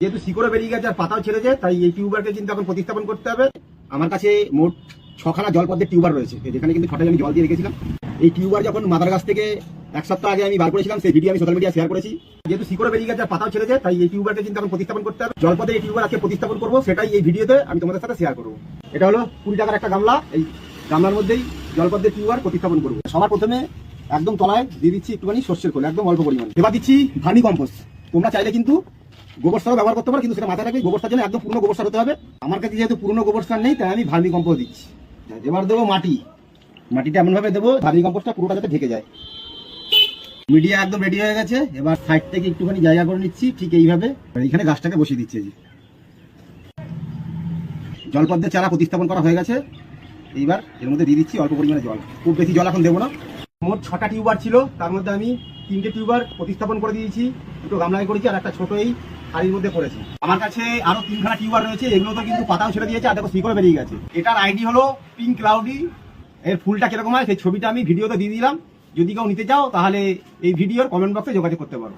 যেহেতু শিকড়ও বেরিয়ে গেছে আর পাতাও ছেড়েছে, তাই এই টিউবারকে কিন্তু এখন প্রতিস্থাপন করতে হবে। আমার কাছে মোট 6খানা জলপদ্মের টিউবার রয়েছে, যেখানে কিন্তু 6টায় আমি জল দিয়ে রেখেছিলাম। এই টিউবার যখন মাদার গাছ থেকে 1 সপ্তাহ আগে আমি বার করেছিলাম, সেই ভিডিও আমি সোশ্যাল মিডিয়া শেয়ার করেছি। যেহেতু শিকড়ও বেরিয়ে গেছে আর পাতাও ছেড়েছে, তাই এই টিউবারকে কিন্তু এখন প্রতিস্থাপন করতে হবে। জলপদ্মের এই টিউবার আজকে প্রতিস্থাপন করবো, সেটাই এই ভিডিওতে আমি তোমাদের সাথে শেয়ার করবো। এটা হলো 20 টাকার একটা গামলা। এই গামলার মধ্যেই জলপদ্মের টিউবার প্রতিস্থাপন করবো। সবার প্রথমে একদম তলায় দিয়ে দিচ্ছি একটুখানি সর্ষের খোল, একদম অল্প পরিমাণ। এবার দিচ্ছি ভার্মি কম্পোস্ট। তোমরা চাইলে কিন্তু গোবর সারও ব্যবহার করতে পারো, কিন্তু সেটা মাথায় রাখবে গোবর সার জন্য একদম পুরনো গোবর সার হতে হবে। আমার কাছে যেহেতু পুরনো গোবর সার নেই, তাই আমি ভার্মি কম্পোস্ট দিচ্ছি। এবার দেবো মাটি। মাটিটা এমনভাবে দেবো ভার্মি কম্পোস্টটা পুরোটা যাতে ঢেকে যায়। মিডিয়া একদম রেডি হয়ে গেছে। এবার সাইড থেকে একটুখানি জায়গা করে নিচ্ছি, ঠিক এইভাবে এইখানে গাছটাকে বসিয়ে দিচ্ছি। জলপদ্মের চারা প্রতিস্থাপন করা হয়ে গেছে। এইবার এর মধ্যে দিয়ে দিচ্ছি অল্প পরিমাণে জল, খুব বেশি জল এখন দেবো না। মোট 6টা টিউবার ছিল, তার মধ্যে আমি 3টে টিউবার প্রতিস্থাপন করে দিয়েছি, দুটো গামলায় করেছি আর একটা ছোট এই হাড়ির মধ্যে করেছি। আমার কাছে আরো 3খানা টিউবার রয়েছে, এগুলো তো কিন্তু পাতাও ছেড়ে দিয়েছে আর দেখো শিকড় বেরিয়ে গেছে। এটার আইডি হলো পিঙ্ক ক্লাউডি। এর ফুলটা কিরকম হয় সেই ছবিটা আমি ভিডিওতে দিয়ে দিলাম। যদি কেউ নিতে চাও তাহলে এই ভিডিওর কমেন্ট বক্সে যোগাযোগ করতে পারো।